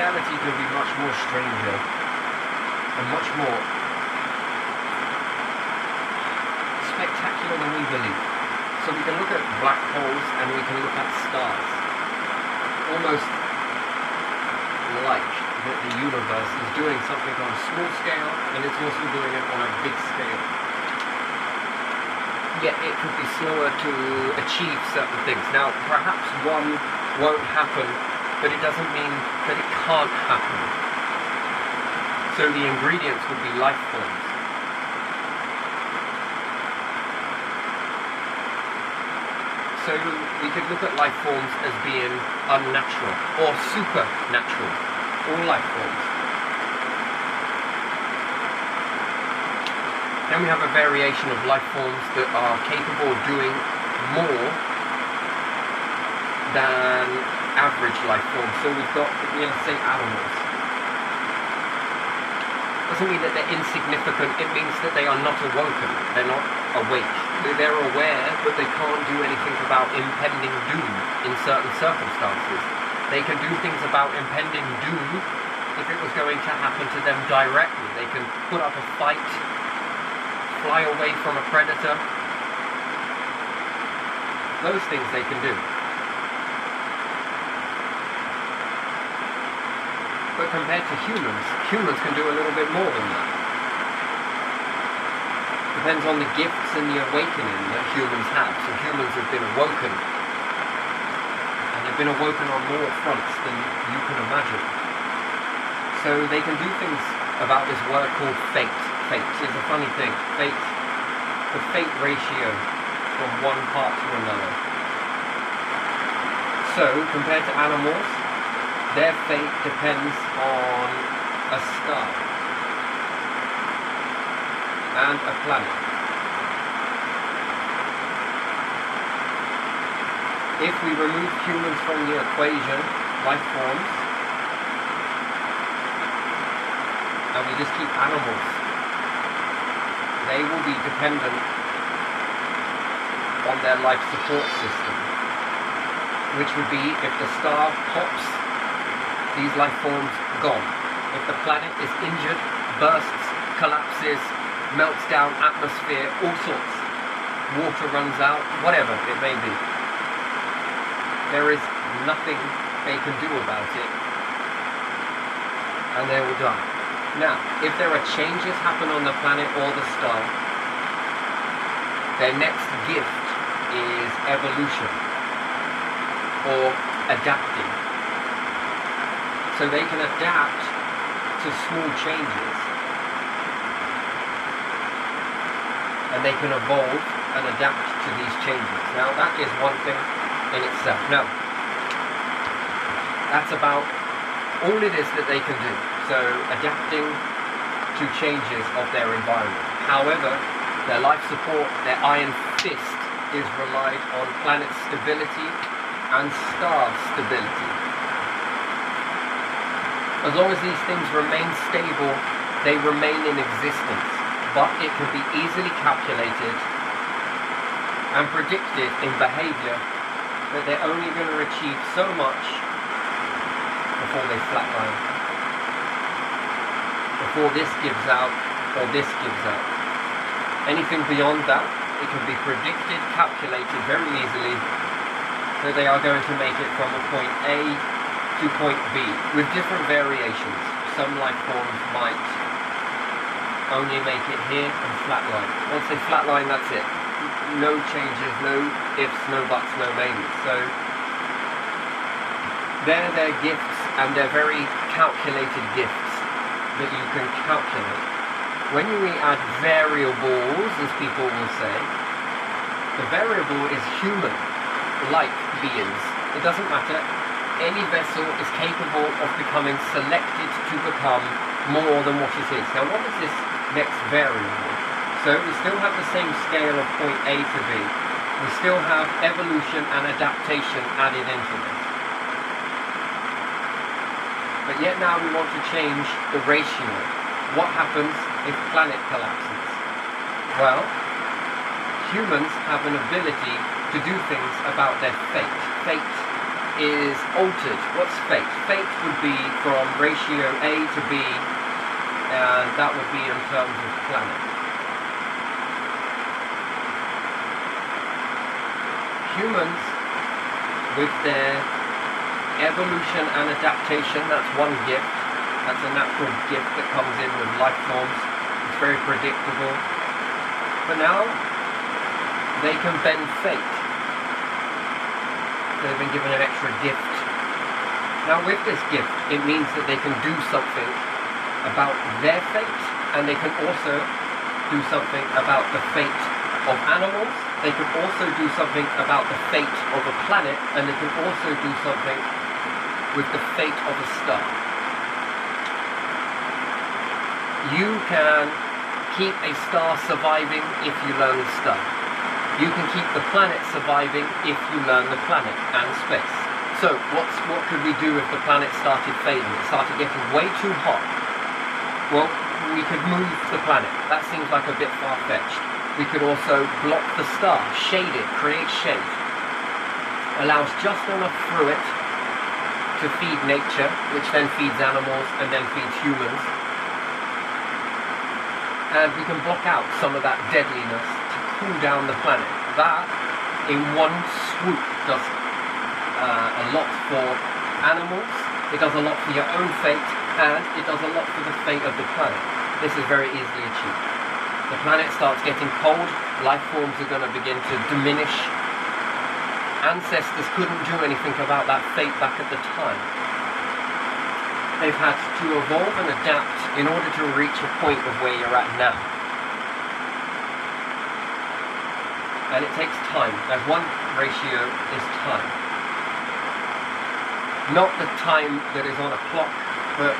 reality can be much more stranger and much more spectacular than we believe. So we can look at black holes and we can look at stars, almost like that the universe is doing something on a small scale and it's also doing it on a big scale. Yet it could be slower to achieve certain things. Now, perhaps one won't happen, but it doesn't mean that it can't happen. So the ingredients would be life forms. So we could look at life forms as being unnatural or supernatural, all life forms. Then we have a variation of life forms that are capable of doing more than average life forms. So we've got, let's say, animals. Doesn't mean that they're insignificant, it means that they are not awoken, they're not awake. They're aware, but they can't do anything about impending doom in certain circumstances. They can do things about impending doom if it was going to happen to them directly. They can put up a fight, fly away from a predator. Those things they can do. But compared to humans, humans can do a little bit more than that. Depends on the gifts and the awakening that humans have. So humans have been awoken. And they've been awoken on more fronts than you can imagine. So they can do things about this word called fate. Fate is a funny thing. Fate, the fate ratio from one part to another. So, compared to animals, their fate depends on a star and a planet. If we remove humans from the equation, life forms, and we just keep animals, they will be dependent on their life support system, which would be if the star pops, these life forms gone. If the planet is injured, bursts, collapses, melts down, atmosphere, all sorts, water runs out, whatever it may be, there is nothing they can do about it, and they will die. Now, if there are changes happen on the planet or the star, their next gift is evolution or adapting. So they can adapt to small changes and they can evolve and adapt to these changes. Now that is one thing in itself. Now, that's about all it is that they can do. So adapting to changes of their environment. However, their life support, their iron fist, is relied on planet stability and star stability. As long as these things remain stable, they remain in existence. But it can be easily calculated and predicted in behavior that they're only going to achieve so much before they flatline. Before this gives out or this gives out. Anything beyond that, it can be predicted, calculated very easily that they are going to make it from a point A to point B with different variations. Some life forms might only make it here and flatline. Once they flatline, that's it. No changes, no ifs, no buts, no maybes. So they're their gifts, and they're very calculated gifts that you can calculate. When we add variables, as people will say, the variable is human-like beings. It doesn't matter. Any vessel is capable of becoming selected to become more than what it is. Now, what is this next variable? So we still have the same scale of point A to B. We still have evolution and adaptation added into this. But yet now we want to change the ratio. What happens if planet collapses? Well, humans have an ability to do things about their fate. Fate is altered. What's fate? Fate would be from ratio A to B, and that would be in terms of planet. Humans, with their evolution and adaptation, that's one gift. That's a natural gift that comes in with life forms. It's very predictable. But now, they can bend fate. They've been given an extra gift. Now with this gift, it means that they can do something about their fate, and they can also do something about the fate of animals. They can also do something about the fate of a planet, and they can also do something with the fate of a star. You can keep a star surviving if you learn the star. You can keep the planet surviving if you learn the planet and space. So what could we do if the planet started failing? It started getting way too hot. Well, we could move the planet. That seems like a bit far-fetched. We could also block the star, shade it, create shade. Allows just enough through it to feed nature, which then feeds animals and then feeds humans. And we can block out some of that deadliness to cool down the planet. That, in one swoop, does a lot for animals, it does a lot for your own fate, and it does a lot for the fate of the planet. This is very easily achieved. The planet starts getting cold, life forms are going to begin to diminish. Ancestors couldn't do anything about that fate back at the time. They've had to evolve and adapt in order to reach a point of where you're at now. And it takes time. There's one ratio is time. Not the time that is on a clock, but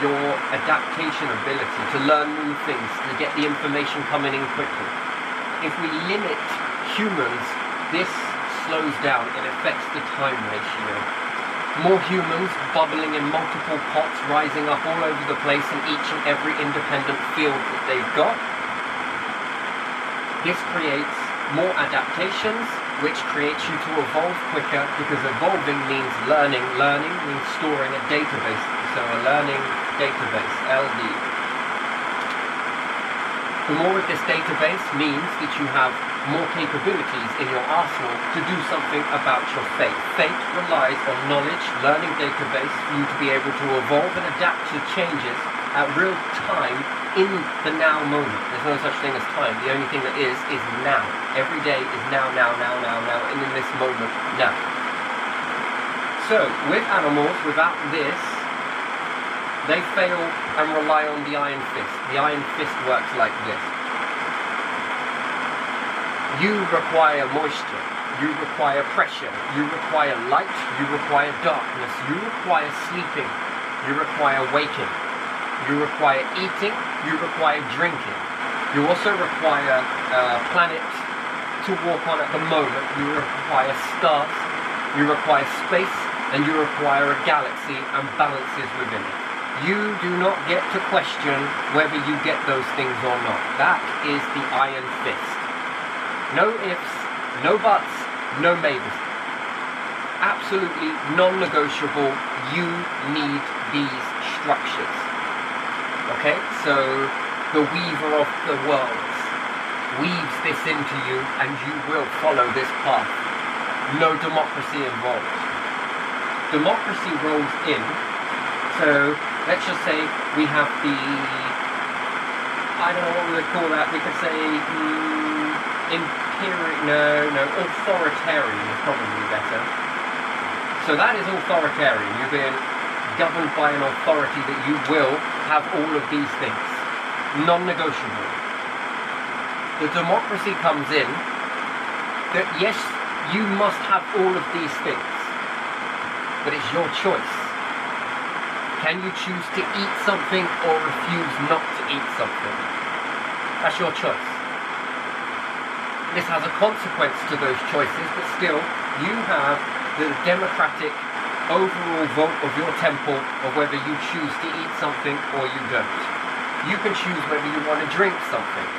your adaptation ability to learn new things, to get the information coming in quickly. If we limit humans, this slows down, it affects the time ratio. More humans bubbling in multiple pots, rising up all over the place in each and every independent field that they've got. This creates more adaptations, which creates you to evolve quicker, because evolving means learning. Learning means storing a database. So a learning database, LD. The more of this database means that you have more capabilities in your arsenal to do something about your fate. Fate relies on knowledge, learning database, for you to be able to evolve and adapt to changes at real time in the now moment. There's no such thing as time. The only thing that is now. Every day is now, and in this moment, now. So, with animals, without this, they fail and rely on the iron fist. The iron fist works like this. You require moisture, you require pressure, you require light, you require darkness, you require sleeping, you require waking, you require eating, you require drinking. You also require a planet to walk on at the moment, you require stars, you require space, and you require a galaxy and balances within it. You do not get to question whether you get those things or not. That is the iron fist. No ifs, no buts, no maybes. Absolutely non-negotiable. You need these structures. Okay, so the weaver of the worlds weaves this into you, and you will follow this path. No democracy involved. Democracy rolls in. So let's just say we have the, I don't know what we would call that. We could say authoritarian is probably better. So that is authoritarian. You've been governed by an authority that you will have all of these things. Non-negotiable. The democracy comes in that yes, you must have all of these things, but it's your choice. Can you choose to eat something or refuse not to eat something? That's your choice. This has a consequence to those choices, but still, you have the democratic overall vote of your temple of whether you choose to eat something or you don't. You can choose whether you want to drink something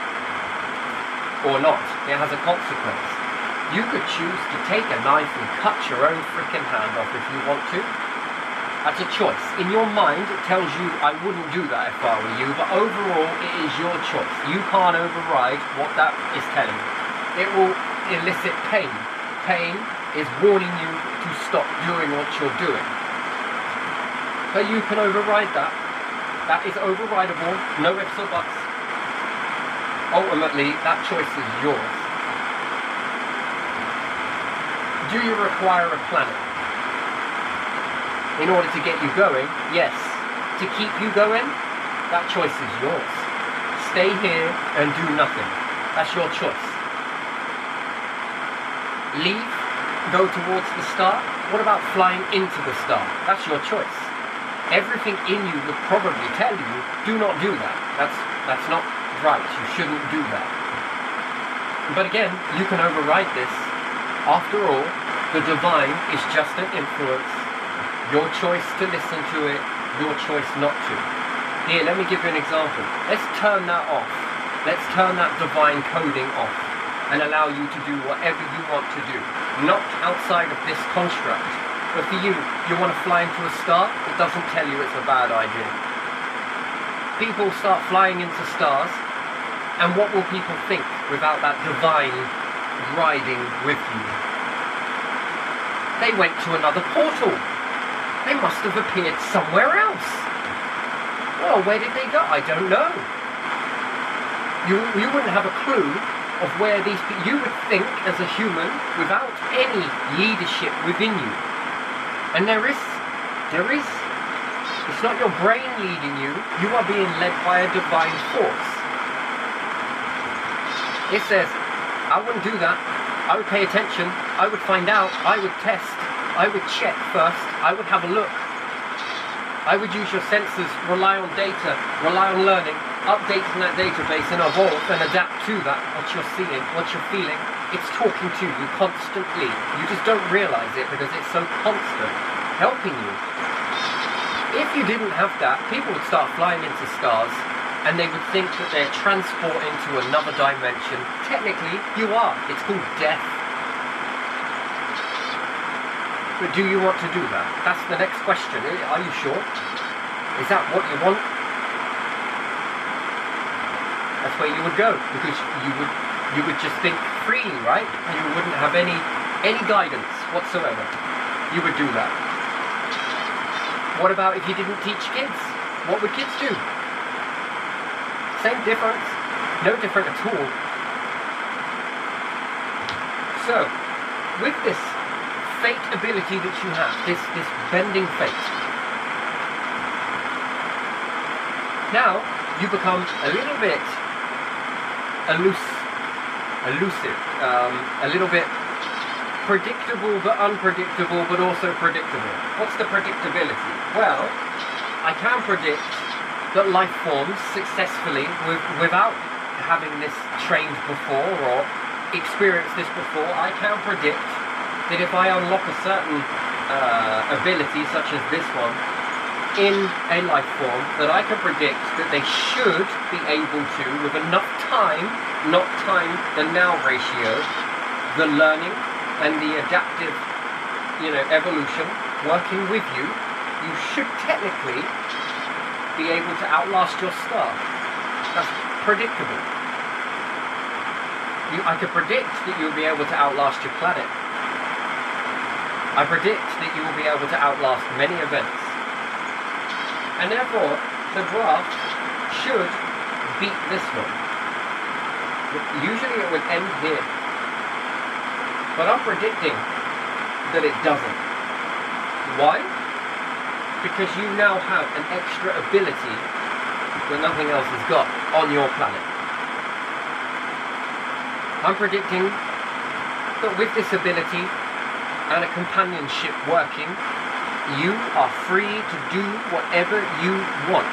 or not. It has a consequence. You could choose to take a knife and cut your own freaking hand off if you want to. That's a choice. In your mind, it tells you, I wouldn't do that if I were you, but overall, it is your choice. You can't override what that is telling you. It will elicit pain. Pain is warning you to stop doing what you're doing. But you can override that. That is overrideable, no ifs or buts. Ultimately, that choice is yours. Do you require a planet in order to get you going? Yes. To keep you going? That choice is yours. Stay here and do nothing. That's your choice. Leave, go towards the star. What about flying into the star? That's your choice. Everything in you would probably tell you, do not do that. That's not right. You shouldn't do that. But again, you can override this. After all, the divine is just an influence. Your choice to listen to it, your choice not to. Here, let me give you an example. Let's turn that off. Let's turn that divine coding off and allow you to do whatever you want to do. Not outside of this construct. But for you, you want to fly into a star? It doesn't tell you it's a bad idea. People start flying into stars, and what will people think without that divine riding with you? They went to another portal. They must have appeared somewhere else. Well, where did they go? I don't know. You wouldn't have a clue of where these people... You would think as a human without any leadership within you. And there is. It's not your brain leading you. You are being led by a divine force. It says, I wouldn't do that. I would pay attention. I would find out. I would test. I would check first. I would have a look. I would use your senses, rely on data, rely on learning, update in that database and evolve and adapt to that, what you're seeing, what you're feeling. It's talking to you constantly. You just don't realize it because it's so constant, helping you. If you didn't have that, people would start flying into stars and they would think that they're transporting to another dimension. Technically, you are. It's called death. But do you want to do that? That's the next question. Are you sure? Is that what you want? That's where you would go, because you would just think freely, right? You wouldn't have any guidance whatsoever. You would do that. What about if you didn't teach kids? What would kids do? Same difference. No different at all. So, with this fate ability that you have, this bending fate, now you become a little bit elusive, a little bit predictable but unpredictable, but also predictable. What's the predictability? Well, I can predict that life forms successfully without having this trained before or experienced this before. I can predict that if I unlock a certain ability, such as this one, in a life form, that I can predict that they should be able to, with enough time, not time, the now ratio, the learning and the adaptive, evolution, working with you, you should technically be able to outlast your star. That's predictable. I could predict that you'll be able to outlast your planet. I predict that you will be able to outlast many events. And therefore, the graph should beat this one. Usually it would end here. But I'm predicting that it doesn't. Why? Because you now have an extra ability that nothing else has got on your planet. I'm predicting that with this ability and a companionship working, you are free to do whatever you want.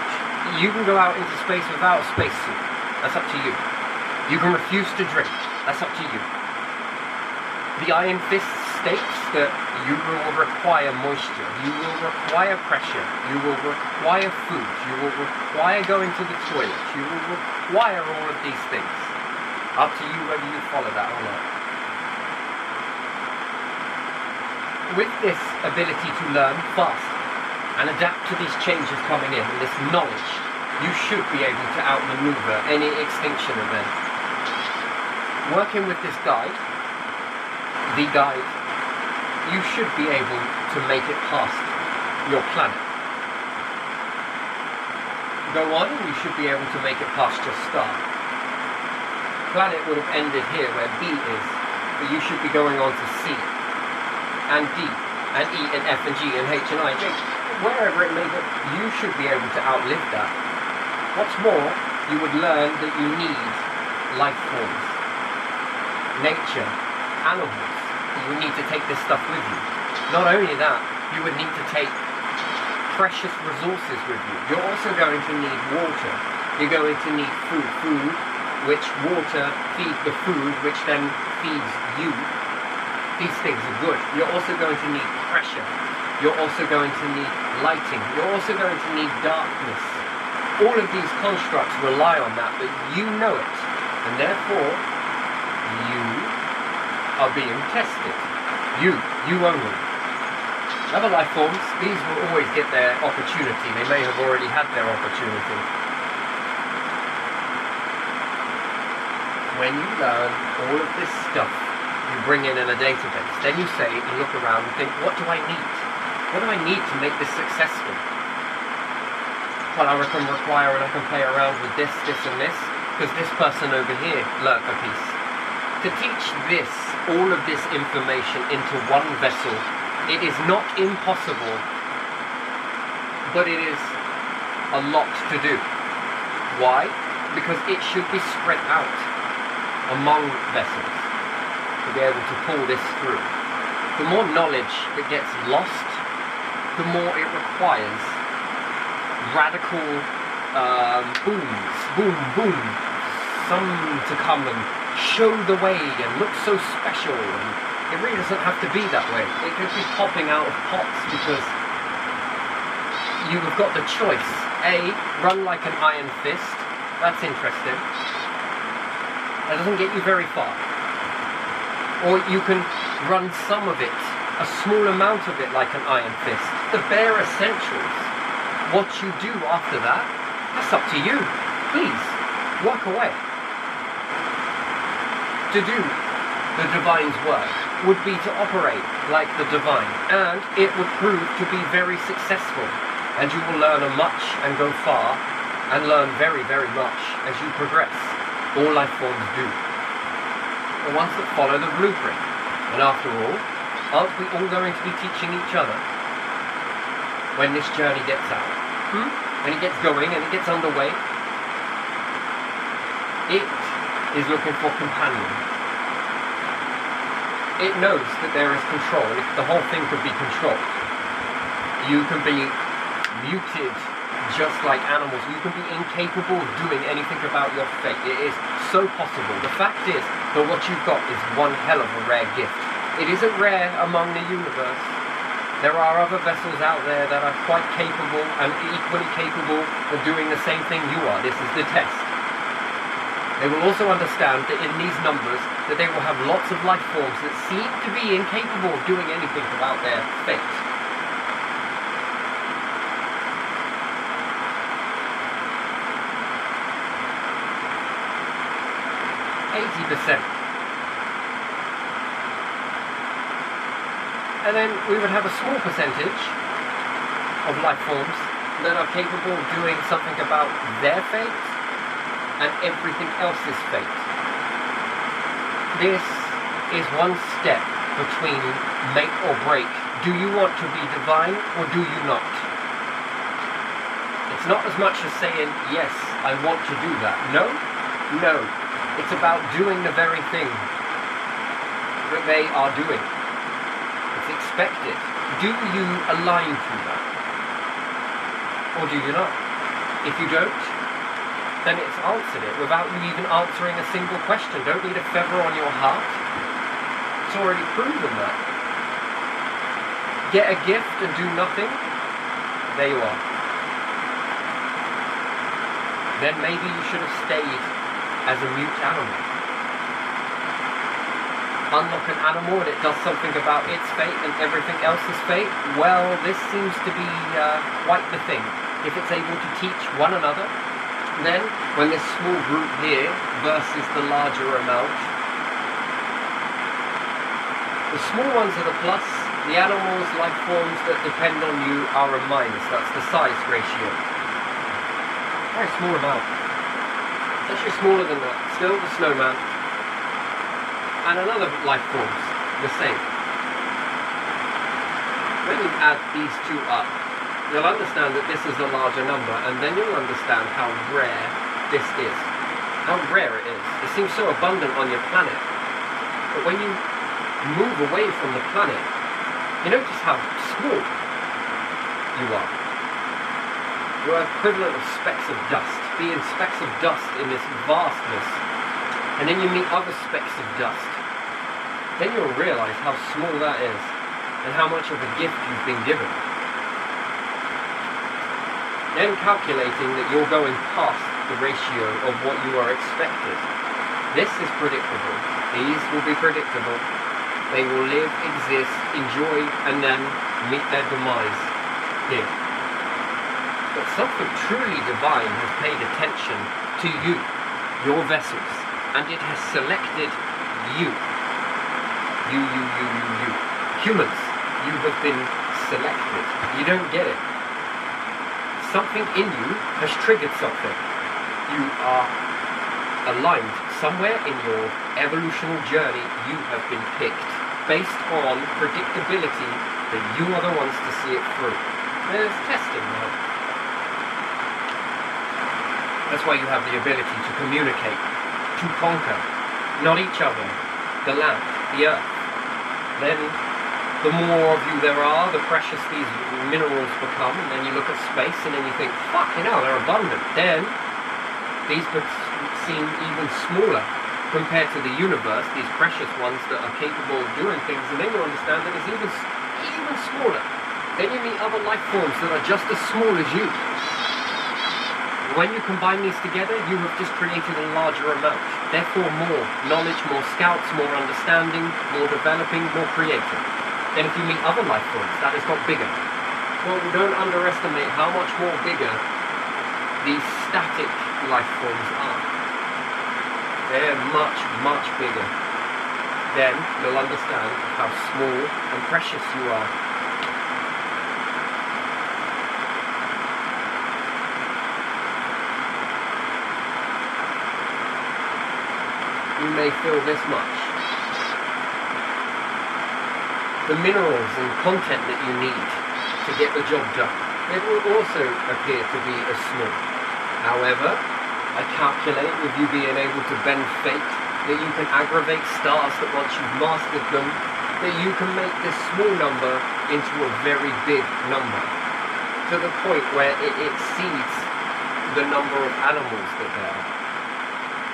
You can go out into space without a spacesuit. That's up to you. You can refuse to drink. That's up to you. The Iron Fist states that you will require moisture, you will require pressure, you will require food, you will require going to the toilet, you will require all of these things. Up to you whether you follow that or not. with this ability to learn fast and adapt to these changes coming in, and this knowledge, you should be able to outmaneuver any extinction event. Working with this guide, the guide, you should be able to make it past your planet. Go on, and you should be able to make it past your star. Planet would have ended here where B is, but you should be going on to C, and D, and E, and F, and G, and H, and I, J, wherever it may go. You should be able to outlive that. What's more, you would learn that you need life forms, nature, animals. You would need to take this stuff with you. Not only that, you would need to take precious resources with you. You're also going to need water. You're going to need food, which water feeds the food, which then feeds you. These things are good. You're also going to need pressure. You're also going to need lighting. You're also going to need darkness. All of these constructs rely on that, but you know it. And therefore, you are being tested. You only. Other life forms, these will always get their opportunity. They may have already had their opportunity. When you learn all of this stuff, you bring in a database. Then you say, you look around and think, what do I need? What do I need to make this successful? Well, I can require and I can play around with this, and this, because this person over here learnt a piece. To teach this, all of this information into one vessel, it is not impossible, but it is a lot to do. Why? Because it should be spread out among vessels to be able to pull this through. The more knowledge that gets lost, the more it requires radical booms, boom, some to come and show the way and look so special. And it really doesn't have to be that way. It could be popping out of pots because you have got the choice. A, run like an iron fist. That's interesting. That doesn't get you very far. Or you can run some of it, a small amount of it like an iron fist. The bare essentials. What you do after that, that's up to you. Please, walk away. To do the divine's work would be to operate like the divine, and it would prove to be very successful, and you will learn much and go far and learn very, very much as you progress. All life forms do. The ones that follow the blueprint. And after all, aren't we all going to be teaching each other when this journey gets out? When it gets going and it gets underway? It is looking for companions. It knows that there is control. If the whole thing could be controlled, you can be muted just like animals. You can be incapable of doing anything about your fate. It is so possible. The fact is that what you've got is one hell of a rare gift. It isn't rare among the universe. There are other vessels out there that are quite capable and equally capable of doing the same thing you are. This is the test. They will also understand that in these numbers that they will have lots of life forms that seem to be incapable of doing anything about their fate. And then we would have a small percentage of life forms that are capable of doing something about their fate and everything else's fate. This is one step between make or break. Do you want to be divine or do you not? It's not as much as saying, yes, I want to do that. No. It's about doing the very thing that they are doing. It's expected. Do you align to that? Or do you not? If you don't, then it's answered it without you even answering a single question. Don't need a feather on your heart. It's already proven that. Get a gift and do nothing. There you are. Then maybe you should have stayed as a mute animal. unlock an animal and it does something about its fate and everything else's fate, well, this seems to be quite the thing. If it's able to teach one another, then when this small group here versus the larger amount, the small ones are the plus, the animals, life forms that depend on you are a minus. That's the size ratio. Very small amount. It's actually smaller than that. Still the snowman. And another life forms, the same. When you add these two up, you'll understand that this is a larger number, and then you'll understand how rare this is. How rare it is. It seems so abundant on your planet. But when you move away from the planet, you notice how small you are. You are equivalent of specks of dust, being specks of dust in this vastness. And then you meet other specks of dust. Then you'll realize how small that is, and how much of a gift you've been given. Then calculating that you're going past the ratio of what you are expected. This is predictable. These will be predictable. They will live, exist, enjoy, and then meet their demise here. But something truly divine has paid attention to you, your vessels, and it has selected you. You. Humans, you have been selected. You don't get it. Something in you has triggered something. You are aligned. Somewhere in your evolutionary journey, you have been picked based on predictability that you are the ones to see it through. There's testing now. That's why you have the ability to communicate, to conquer, not each other, the land, the earth. Then the more of you there are, the precious these minerals become, and then you look at space and then you think, fucking hell, they're abundant. Then these seem even smaller compared to the universe, these precious ones that are capable of doing things, and then you understand that it's even smaller. Then you meet other life forms that are just as small as you. When you combine these together, you have just created a larger amount. Therefore more knowledge, more scouts, more understanding, more developing, more creative. Then if you meet other life forms, that has got bigger. Well, don't underestimate how much more bigger these static life forms are. They're much, much bigger. Then you'll understand how small and precious you are. You may feel this much. The minerals and content that you need to get the job done, it will also appear to be as small. However, I calculate with you being able to bend fate, that you can aggravate stars, that once you've mastered them, that you can make this small number into a very big number, to the point where it exceeds the number of animals that there are,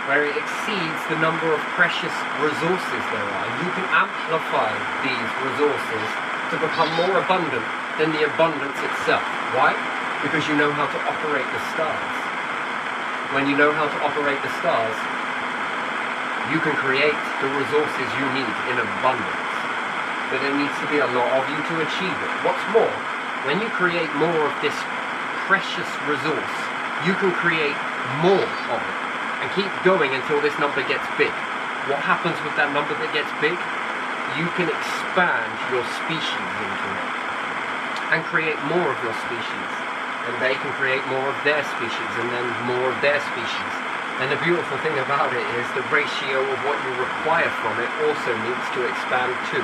where it exceeds the number of precious resources there are. You can amplify these resources to become more abundant than the abundance itself. Why? Because you know how to operate the stars. When you know how to operate the stars, you can create the resources you need in abundance. But there needs to be a lot of you to achieve it. What's more, when you create more of this precious resource, you can create more of it and keep going until this number gets big. What happens with that number that gets big? You can expand your species into it and create more of your species. And they can create more of their species, and then more of their species. And the beautiful thing about it is the ratio of what you require from it also needs to expand too.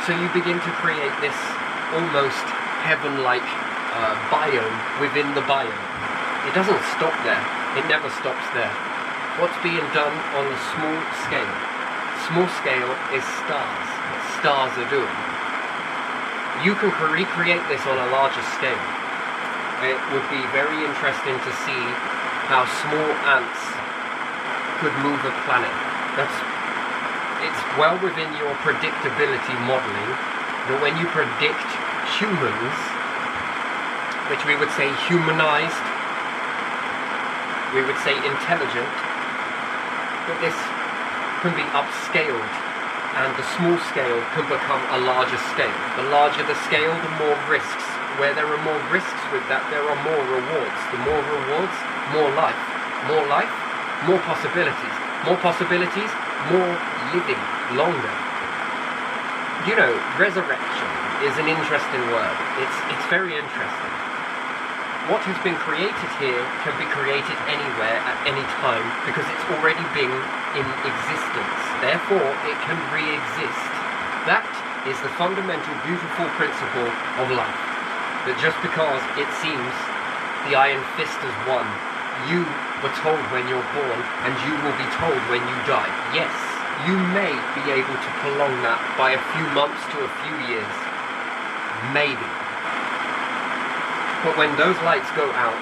So you begin to create this almost heaven-like biome within the biome. It doesn't stop there. It never stops there. What's being done on a small scale? Small scale is stars. What stars are doing. You can recreate this on a larger scale. It would be very interesting to see how small ants could move a planet. It's well within your predictability modeling that when you predict humans, which we would say humanized, we would say intelligent, that this can be upscaled and the small scale can become a larger scale. The larger the scale, the more risks. Where there are more risks with that, there are more rewards. The more rewards, more life. More life, more possibilities. More possibilities, more living, longer. You know, resurrection is an interesting word. It's very interesting. What has been created here can be created anywhere at any time because it's already been in existence. Therefore, it can re-exist. That is the fundamental, beautiful principle of life. That just because it seems the iron fist has won, you were told when you're born and you will be told when you die. Yes, you may be able to prolong that by a few months to a few years. Maybe. But when those lights go out,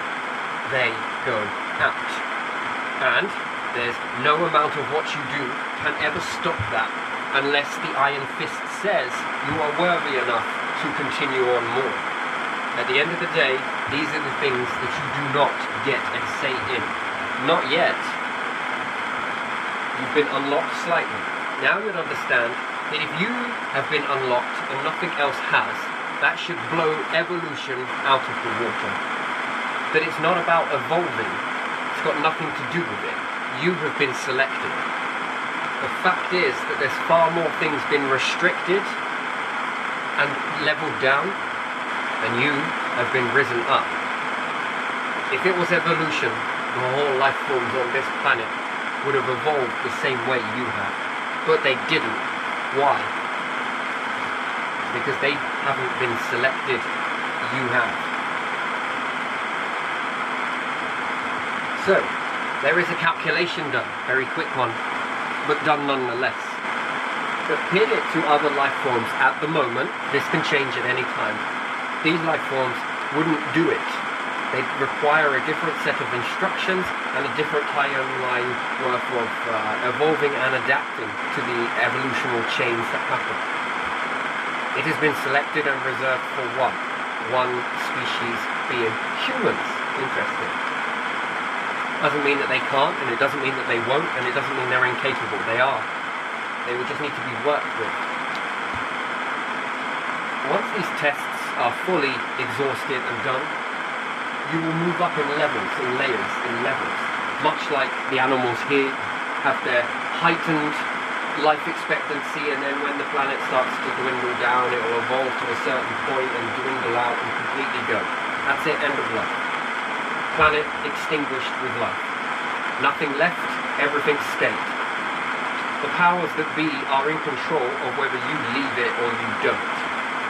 they go out. And there's no amount of what you do can ever stop that unless the iron fist says you are worthy enough to continue on more. At the end of the day, these are the things that you do not get a say in. Not yet. You've been unlocked slightly. Now you'd understand that if you have been unlocked and nothing else has, that should blow evolution out of the water. That it's not about evolving. It's got nothing to do with it. You have been selected. The fact is that there's far more things been restricted and leveled down, and you have been risen up. If it was evolution, the whole life forms on this planet would have evolved the same way you have. But they didn't. Why? Because they haven't been selected, you have. So, there is a calculation done, very quick one, but done nonetheless. Compare it to other life forms at the moment, this can change at any time. These life forms wouldn't do it. They require a different set of instructions and a different timeline worth of evolving and adapting to the evolutional chains that happen. It has been selected and reserved for one species being humans. Interesting. Doesn't mean that they can't, and it doesn't mean that they won't, and it doesn't mean they're incapable. They are. They will just need to be worked with. Once these tests are fully exhausted and done, you will move up in levels, in layers, in levels. Much like the animals here have their heightened life expectancy, and then when the planet starts to dwindle down, it will evolve to a certain point and dwindle out and completely go. That's it, end of life. Planet extinguished with life. Nothing left, everything stayed. The powers that be are in control of whether you leave it or you don't.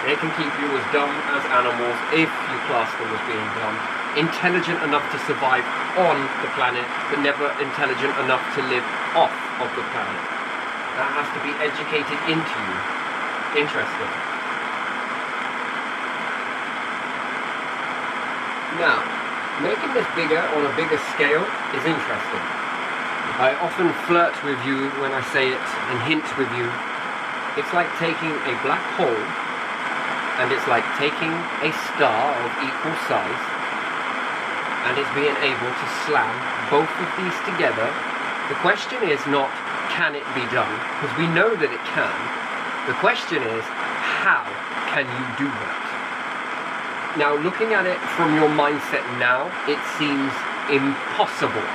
They can keep you as dumb as animals if you class them as being dumb. Intelligent enough to survive on the planet, but never intelligent enough to live off of the planet. That has to be educated into you. Interesting. Now, making this bigger on a bigger scale is interesting. I often flirt with you when I say it and hint with you. It's like taking a black hole and it's like taking a star of equal size and it's being able to slam both of these together. The question is not, can it be done? Because we know that it can. The question is, how can you do that? Now, looking at it from your mindset now, it seems impossible.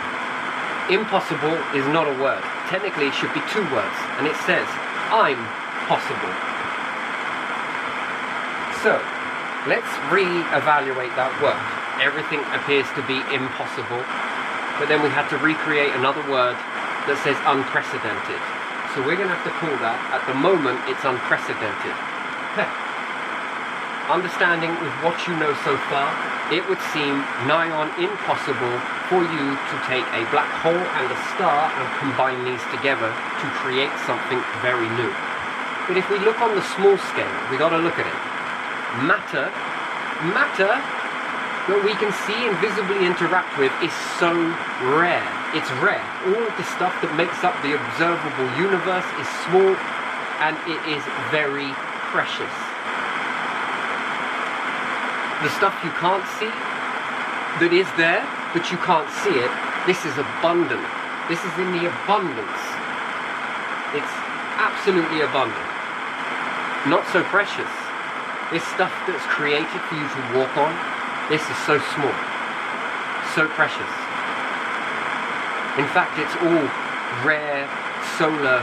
Impossible is not a word. Technically, it should be two words, and it says, I'm possible. So, let's re-evaluate that word. Everything appears to be impossible, but then we had to recreate another word that says unprecedented. So we're going to have to call that, at the moment, it's unprecedented. Understanding with what you know so far, it would seem nigh on impossible for you to take a black hole and a star and combine these together to create something very new. But if we look on the small scale, we got to look at it. Matter that we can see and visibly interact with is so rare. It's rare. All of the stuff that makes up the observable universe is small and it is very precious. The stuff you can't see, that is there, but you can't see it, this is abundant. This is in the abundance. It's absolutely abundant. Not so precious. This stuff that's created for you to walk on, this is so small, so precious. In fact, it's all rare solar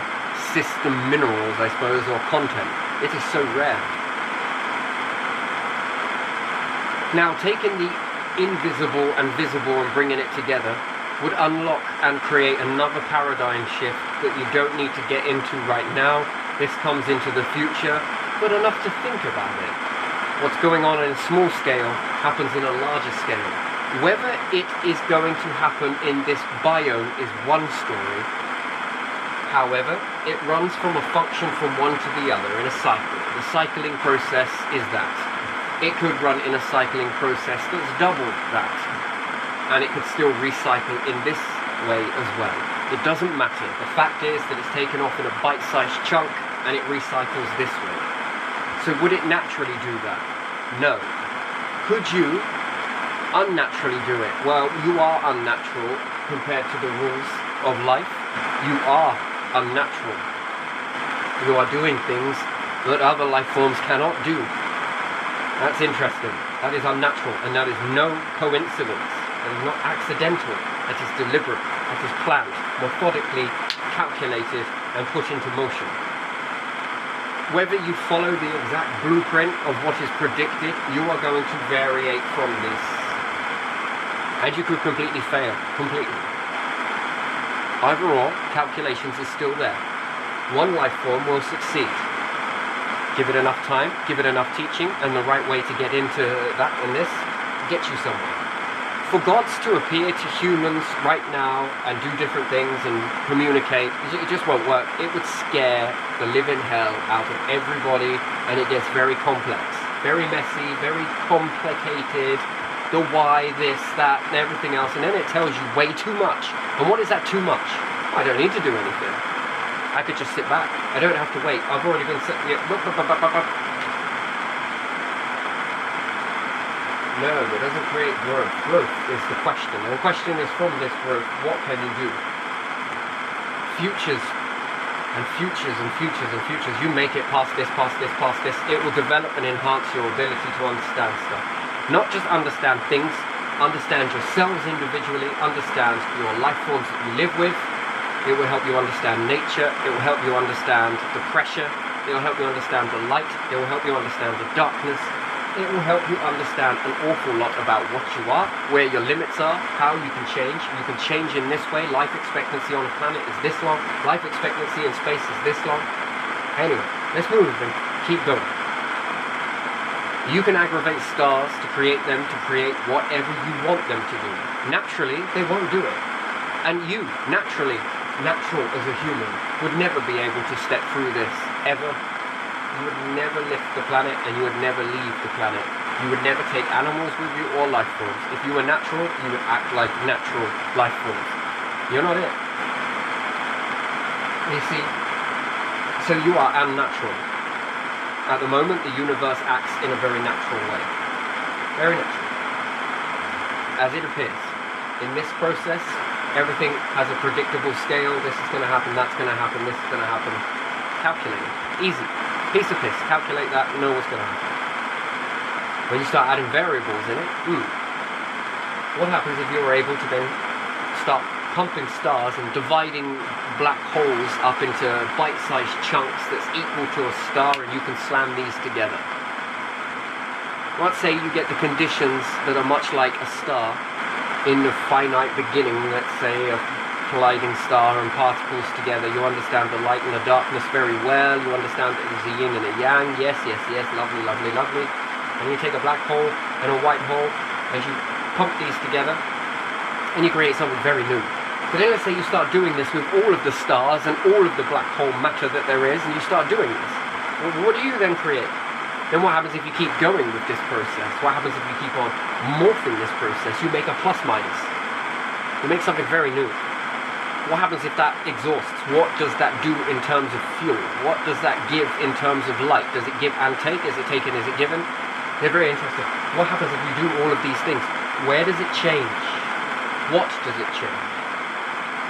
system minerals, I suppose, or content. It is so rare. Now, taking the invisible and visible and bringing it together would unlock and create another paradigm shift that you don't need to get into right now. This comes into the future, but enough to think about it. What's going on in a small scale happens in a larger scale. Whether it is going to happen in this biome is one story. However, it runs from a function from one to the other in a cycle. The cycling process is that. It could run in a cycling process that's double that. And it could still recycle in this way as well. It doesn't matter. The fact is that it's taken off in a bite-sized chunk and it recycles this way. So would it naturally do that? No. Could you unnaturally do it? Well, you are unnatural compared to the rules of life. You are unnatural. You are doing things that other life forms cannot do. That's interesting. That is unnatural, and that is no coincidence. That is not accidental. That is deliberate. That is planned, methodically calculated, and put into motion. Whether you follow the exact blueprint of what is predicted, you are going to variate from this. And you could completely fail. Completely. Either or, calculations is still there. One life form will succeed. Give it enough time, give it enough teaching, and the right way to get into that and this, get you somewhere. For gods to appear to humans right now and do different things and communicate, it just won't work. It would scare the living hell out of everybody, and it gets very complex, very messy, very complicated. The why, this, that, and everything else, and then it tells you way too much. And what is that too much? I don't need to do anything. I could just sit back. I don't have to wait. I've already been sitting here. No, it doesn't create growth. Growth is the question. And the question is, from this growth, what can you do? Futures and futures and futures and futures. You make it past this, past this, past this. It will develop and enhance your ability to understand stuff. Not just understand things, understand yourselves individually, understand your life forms that you live with. It will help you understand nature. It will help you understand the pressure. It will help you understand the light. It will help you understand the darkness. It will help you understand an awful lot about what you are, where your limits are, how you can change. You can change in this way. Life expectancy on a planet is this long. Life expectancy in space is this long. Anyway, let's move and keep going. You can aggravate stars to create them to create whatever you want them to do. Naturally, they won't do it. And you, natural as a human, would never be able to step through this, ever. You would never lift the planet, and you would never leave the planet. You would never take animals with you or life forms. If you were natural, you would act like natural life forms. You're not it. You see, so you are unnatural. At the moment, the universe acts in a very natural way. Very natural. As it appears. In this process, everything has a predictable scale. This is going to happen, that's going to happen, this is going to happen. Calculated. Easy. Piece of piss. Calculate that, know what's going to happen. When you start adding variables in it, what happens if you're able to then start pumping stars and dividing black holes up into bite-sized chunks that's equal to a star, and you can slam these together? Let's say you get the conditions that are much like a star in the finite beginning, let's say, of colliding star and particles together. You understand the light and the darkness very well. You understand that there's a yin and a yang. Yes, yes, yes, lovely, lovely, lovely. And you take a black hole and a white hole, and you pump these together, and you create something very new. But then let's say you start doing this with all of the stars and all of the black hole matter that there is, and you start doing this. Well, what do you then create? Then what happens if you keep going with this process? What happens if you keep on morphing this process? You make a plus minus. You make something very new. What happens if that exhausts? What does that do in terms of fuel? What does that give in terms of light? Does it give and take? Is it taken? Is it given? They're very interesting. What happens if you do all of these things? Where does it change? What does it change?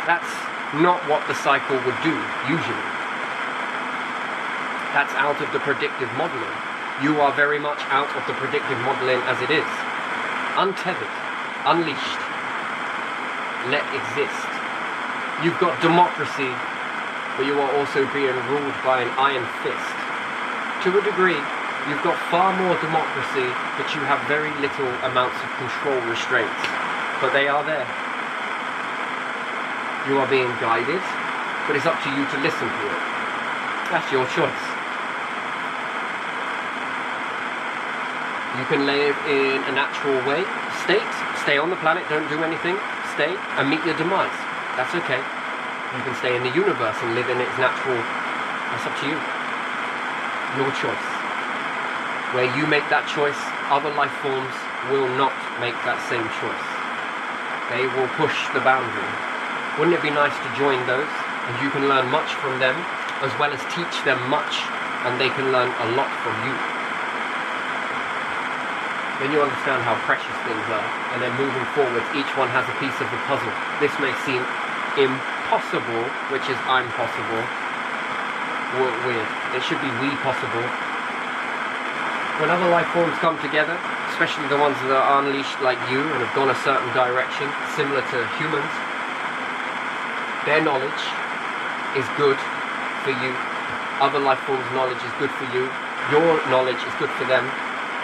That's not what the cycle would do, usually. That's out of the predictive modeling. You are very much out of the predictive modeling as it is. Untethered, unleashed, let exist. You've got democracy, but you are also being ruled by an iron fist. To a degree, you've got far more democracy, but you have very little amounts of control restraints. But they are there. You are being guided, but it's up to you to listen to it. That's your choice. You can live in a natural state, stay on the planet, don't do anything, stay, and meet your demise. That's okay. You can stay in the universe and live in its natural. That's up to you. Your choice. Where you make that choice, other life forms will not make that same choice. They will push the boundary. Wouldn't it be nice to join those? And you can learn much from them, as well as teach them much, and they can learn a lot from you. Then you understand how precious things are, and then moving forward, each one has a piece of the puzzle. This may seem impossible, which is I'm possible. Weird. It should be we possible. When other life forms come together, especially the ones that are unleashed like you and have gone a certain direction, similar to humans, their knowledge is good for you. Other life forms' knowledge is good for you. Your knowledge is good for them.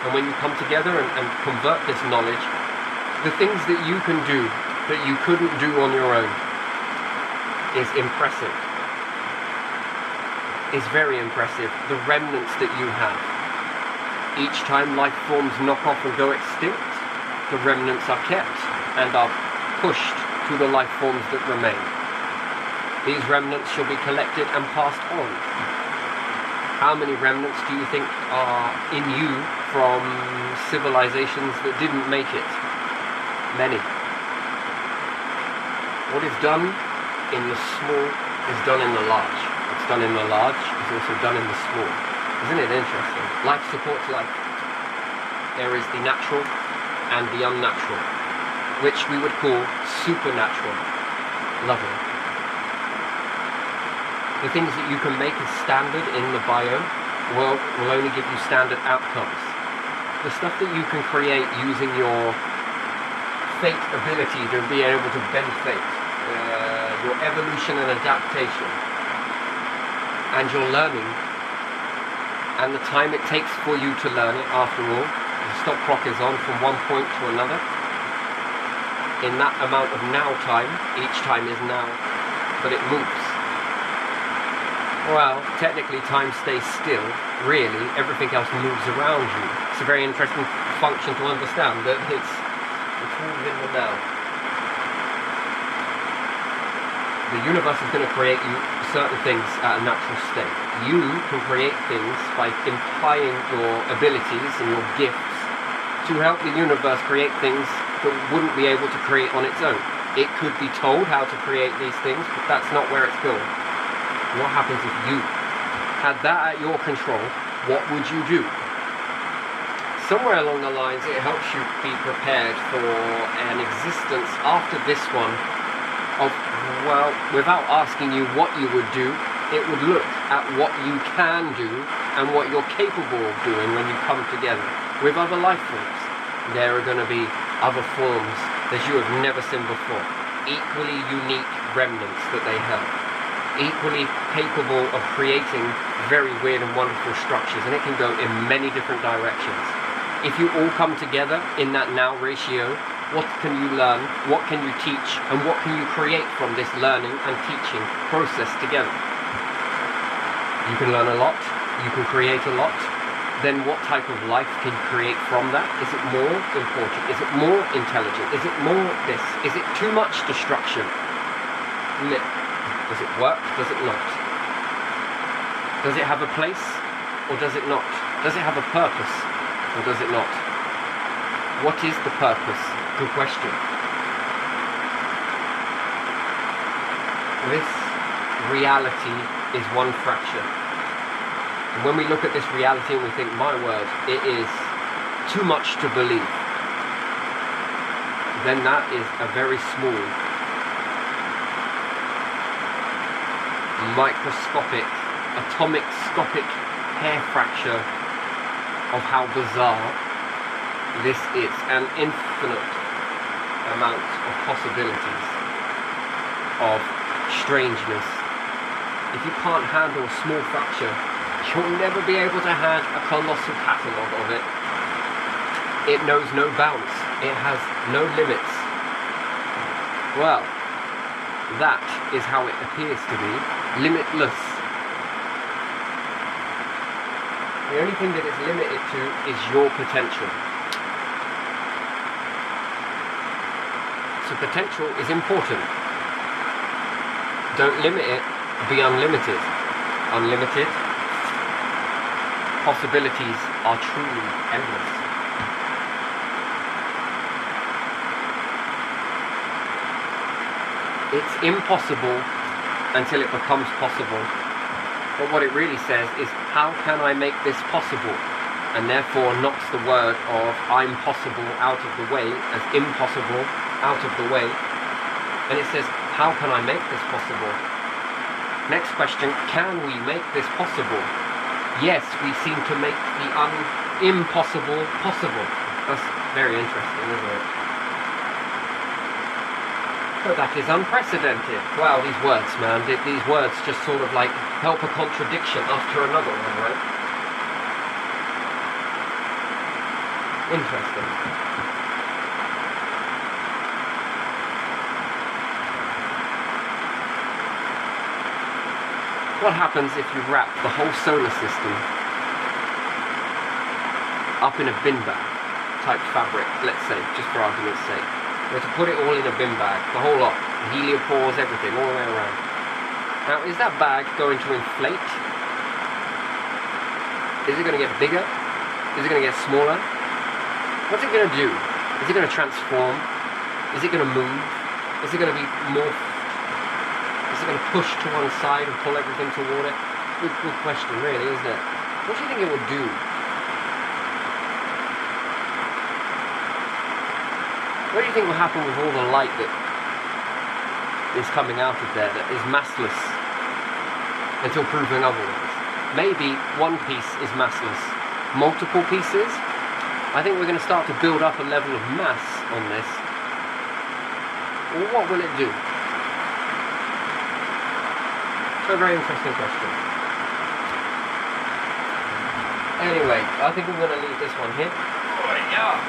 And when you come together and convert this knowledge, the things that you can do that you couldn't do on your own is impressive. Is very impressive. The remnants that you have. Each time life forms knock off and go extinct, the remnants are kept and are pushed to the life forms that remain. These remnants shall be collected and passed on. How many remnants do you think are in you from civilizations that didn't make it? Many. What is done in the small is done in the large. What's done in the large is also done in the small. Isn't it interesting? Life supports life. There is the natural and the unnatural, which we would call supernatural. Lovely. The things that you can make as standard in the biome will only give you standard outcomes. The stuff that you can create using your fate ability to be able to bend fate, your evolution and adaptation, and your learning, and the time it takes for you to learn it after all. The stop clock is on from one point to another. In that amount of now time, each time is now, but it moves. Well, technically time stays still. Really, everything else moves around you. It's a very interesting function to understand, that it's all in the now. The universe is going to create you certain things at a natural state. You can create things by implying your abilities and your gifts to help the universe create things that wouldn't be able to create on its own. It could be told how to create these things, but that's not where it's going. What happens if you had that at your control? What would you do? Somewhere along the lines, it helps you be prepared for an existence after this one of, well, without asking you what you would do, it would look at what you can do and what you're capable of doing when you come together with other life forms. There are going to be other forms that you have never seen before, equally unique remnants that they held, equally capable of creating very weird and wonderful structures, and it can go in many different directions. If you all come together in that now ratio, what can you learn, what can you teach, and what can you create from this learning and teaching process together? You can learn a lot, you can create a lot. Then what type of life can you create from that? Is it more important? Is it more intelligent? Is it more this? Is it too much destruction? No. Does it work? Does it not? Does it have a place? Or does it not? Does it have a purpose? Or does it not? What is the purpose? Good question. This reality is one fraction. And when we look at this reality and we think, my word, it is too much to believe, then that is a very small, microscopic, atomic-scopic hair fracture of how bizarre this is, an infinite amount of possibilities of strangeness. If you can't handle a small fracture, you'll never be able to have a colossal catalogue of it. It knows no bounds. It has no limits. Well, that is how it appears to be, limitless. The only thing that it's limited to is your potential. So potential is important. Don't limit it, be unlimited. Unlimited possibilities are truly endless. It's impossible until it becomes possible. But what it really says is, how can I make this possible? And therefore knocks the word of I'm possible out of the way as impossible out of the way. And it says, how can I make this possible? Next question, can we make this possible? Yes, we seem to make the impossible possible. That's very interesting, isn't it? So that is unprecedented. Wow, these words, man. These words just sort of like help a contradiction after another one, right? Interesting. What happens if you wrap the whole solar system up in a bin bag type fabric, let's say, just for argument's sake? We're to put it all in a bin bag, the whole lot, the heliopause, everything, all the way around. Now, is that bag going to inflate? Is it going to get bigger? Is it going to get smaller? What's it going to do? Is it going to transform? Is it going to move? Is it going to be morphed? Is it going to push to one side and pull everything toward it? Good question, really, isn't it? What do you think it would do? What do you think will happen with all the light that is coming out of there that is massless until proven otherwise? Maybe one piece is massless. Multiple pieces? I think we're going to start to build up a level of mass on this. Well, what will it do? So a very interesting question. Anyway, I think I'm going to leave this one here. Oh, yeah.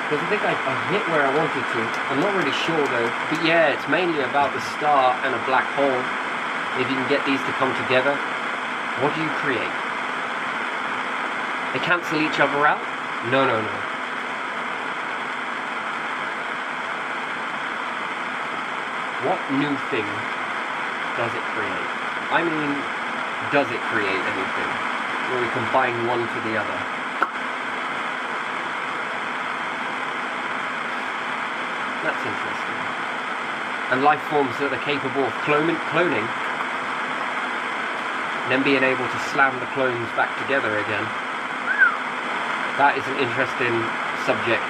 Because I think I hit where I wanted to. I'm not really sure though. But yeah, it's mainly about the star and a black hole. If you can get these to come together, what do you create? They cancel each other out? No. What new thing does it create? I mean, does it create anything? Where we combine one to the other? That's interesting. And life forms that are capable of cloning, and then being able to slam the clones back together again. That is an interesting subject.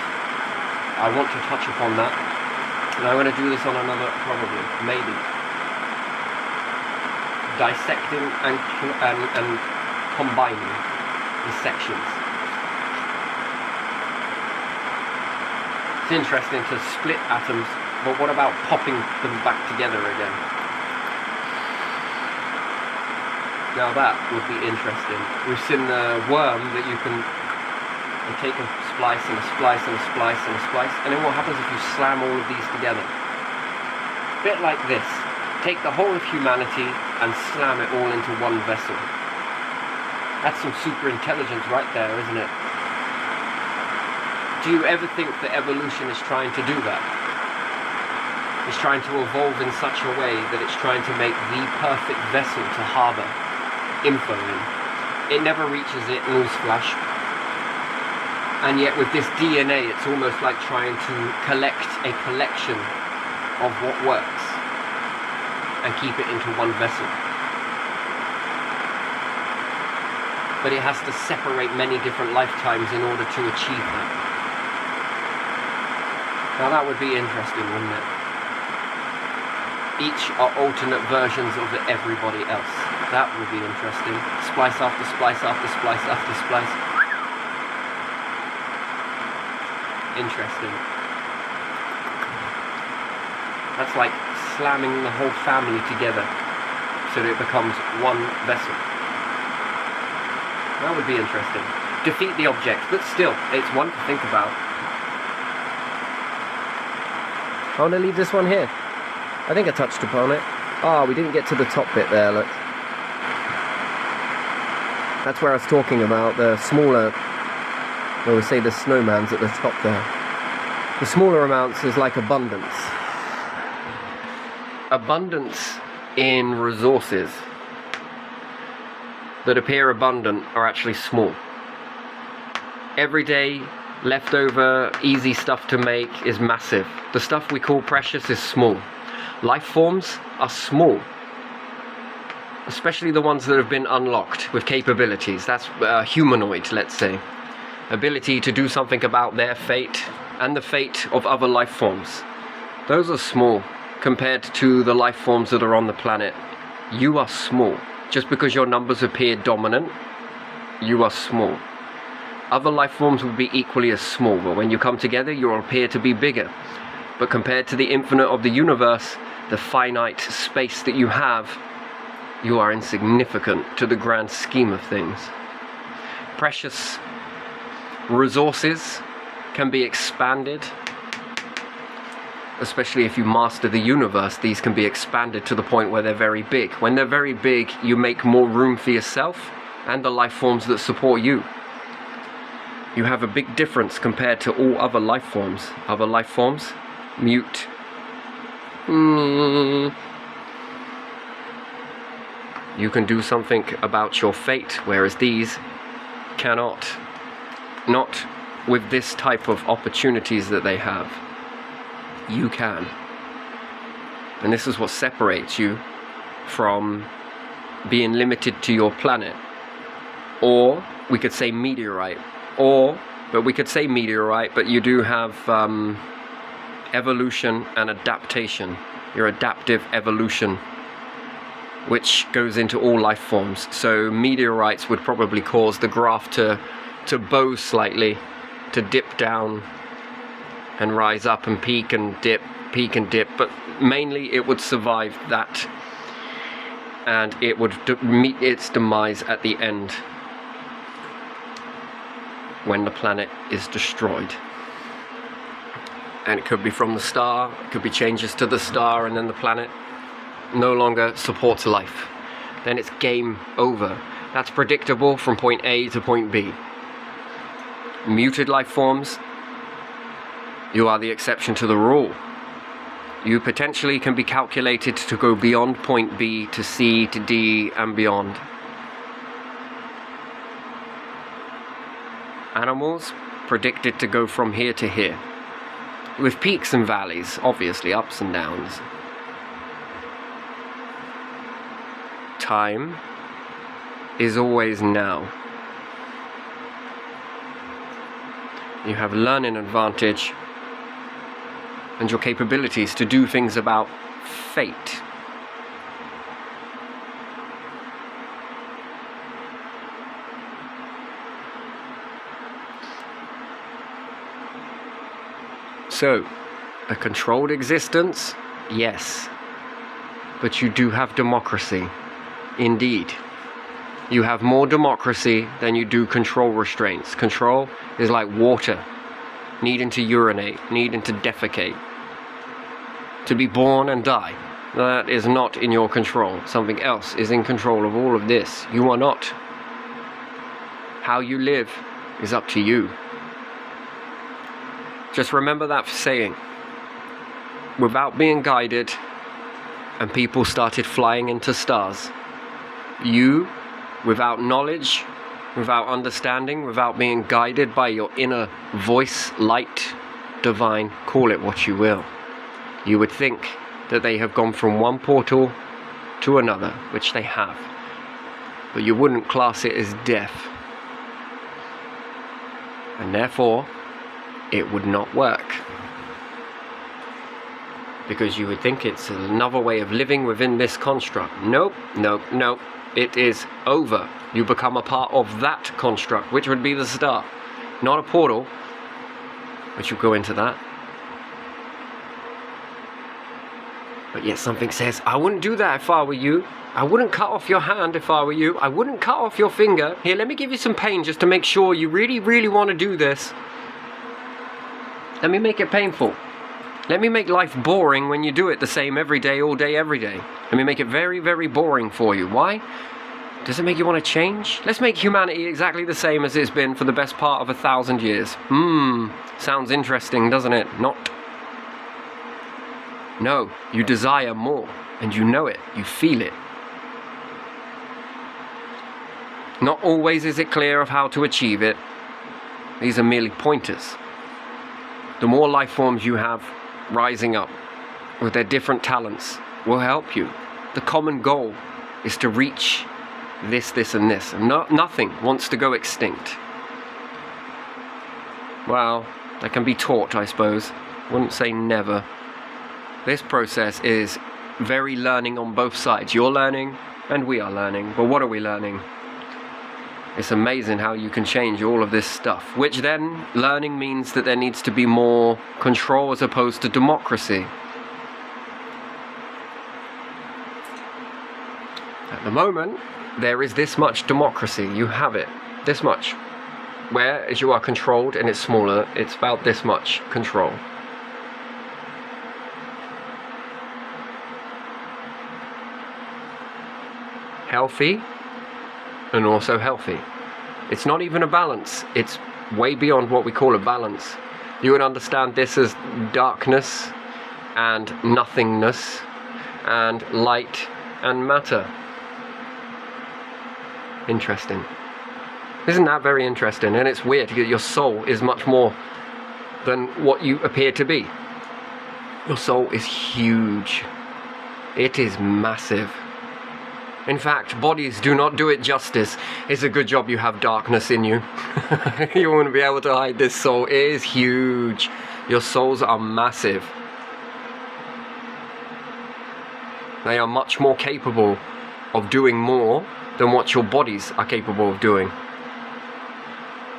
I want to touch upon that. And I'm going to do this on another, probably, maybe. Dissecting and combining the sections. It's interesting to split atoms, but what about popping them back together again? Now that would be interesting. We've seen the worm that you can take a splice and a splice and a splice and a splice, and then what happens if you slam all of these together? A bit like this. Take the whole of humanity and slam it all into one vessel. That's some super intelligence right there, isn't it? Do you ever think that evolution is trying to do that? It's trying to evolve in such a way that it's trying to make the perfect vessel to harbour info in. It never reaches it, newsflash. And yet with this DNA, it's almost like trying to collect a collection of what works and keep it into one vessel. But it has to separate many different lifetimes in order to achieve that. Now that would be interesting, wouldn't it? Each are alternate versions of everybody else. That would be interesting. Splice after splice after splice after splice. Interesting. That's like slamming the whole family together so that it becomes one vessel. That would be interesting. Defeat the object, but still, it's one to think about. I want to leave this one here. I think I touched upon it. Oh, we didn't get to the top bit there, look. That's where I was talking about the smaller, well, we say the snowman's at the top there. The smaller amounts is like abundance. Abundance in resources that appear abundant are actually small. Everyday, leftover, easy stuff to make is massive. The stuff we call precious is small. Life forms are small, especially the ones that have been unlocked with capabilities. That's humanoid, let's say. Ability to do something about their fate and the fate of other life forms. Those are small compared to the life forms that are on the planet. You are small. Just because your numbers appear dominant, you are small. Other life forms will be equally as small, but when you come together, you will appear to be bigger. But compared to the infinite of the universe, the finite space that you have, you are insignificant to the grand scheme of things. Precious resources can be expanded, especially if you master the universe. These can be expanded to the point where they're very big. When they're very big, you make more room for yourself and the life forms that support you. You have a big difference compared to all other life forms. Other life forms, mute. You can do something about your fate, whereas these cannot. Not with this type of opportunities that they have. You can. And this is what separates you from being limited to your planet. Or we could say meteorite. But we could say meteorite, but you do have evolution and adaptation. Your adaptive evolution, which goes into all life forms. So meteorites would probably cause the graph to bow slightly, to dip down and rise up and peak and dip, but mainly it would survive that, and it would meet its demise at the end when the planet is destroyed. And it could be from the star, it could be changes to the star, and then the planet no longer supports life. Then it's game over. That's predictable from point A to point B. Muted life forms, you are the exception to the rule. You potentially can be calculated to go beyond point B to C to D and beyond. Animals predicted to go from here to here, with peaks and valleys, obviously ups and downs. Time is always now. You have a learning advantage and your capabilities to do things about fate. So, a controlled existence? Yes. But you do have democracy. Indeed. You have more democracy than you do control restraints. Control is like water, needing to urinate, needing to defecate, to be born and die. That is not in your control. Something else is in control of all of this. You are not. How you live is up to you. Just remember that saying. Without being guided, and people started flying into stars, you, without knowledge, without understanding, without being guided by your inner voice, light, divine, call it what you will, you would think that they have gone from one portal to another, which they have, but you wouldn't class it as death, and therefore it would not work, because you would think it's another way of living within this construct. Nope, nope, nope. it is over. You become a part of that construct, which would be the star, not a portal, which will go into that. But yet something says, I wouldn't do that if I were you. I wouldn't cut off your hand if I were you. I wouldn't cut off your finger. Here, let me give you some pain just to make sure you really, really want to do this. Let me make it painful. Let me make life boring when you do it the same every day, all day, every day. Let me make it very, very boring for you. Why? Does it make you want to change? Let's make humanity exactly the same as it's been for the best part of 1,000 years. Sounds interesting, doesn't it? Not. No, you desire more, and you know it, you feel it. Not always is it clear of how to achieve it. These are merely pointers. The more life forms you have rising up with their different talents will help you. The common goal is to reach this, and this. And nothing wants to go extinct. Well, that can be taught, I suppose. Wouldn't say never. This process is very learning on both sides. You're learning and we are learning. But what are we learning? It's amazing how you can change all of this stuff. Which then, learning means that there needs to be more control as opposed to democracy. At the moment, there is this much democracy. You have it. This much. Where, as you are controlled and it's smaller, it's about this much control. Healthy and also healthy. It's not even a balance. It's way beyond what we call a balance. You would understand this as darkness and nothingness and light and matter. Interesting. Isn't that very interesting? And it's weird. Your soul is much more than what you appear to be. Your soul is huge. It is massive. In fact, bodies do not do it justice. It's a good job you have darkness in you. You won't be able to hide this soul. It is huge. Your souls are massive. They are much more capable of doing more than what your bodies are capable of doing.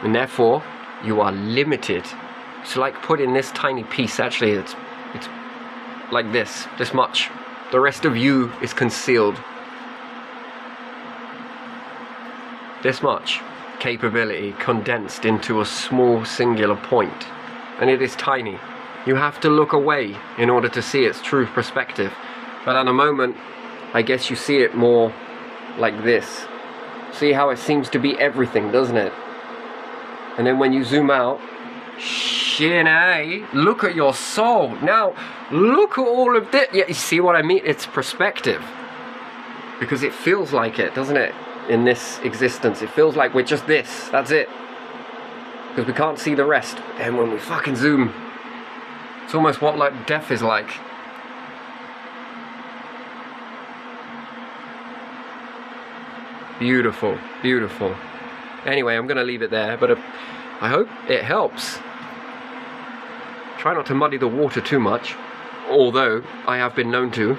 And therefore, you are limited. It's like putting this tiny piece, actually, it's like this much. The rest of you is concealed. This much capability condensed into a small singular point, and it is tiny. You have to look away in order to see its true perspective. But at the moment, I guess you see it more like this. See how it seems to be everything, doesn't it? And then when you zoom out, look at your soul. Now, look at all of this. Yeah, you see what I mean? It's perspective. Because it feels like it, doesn't it? In this existence, it feels like we're just this. That's it. Because we can't see the rest. And when we fucking zoom, it's almost what like death is like. Beautiful, beautiful. Anyway, I'm going to leave it there, but I hope it helps. Try not to muddy the water too much, although I have been known to.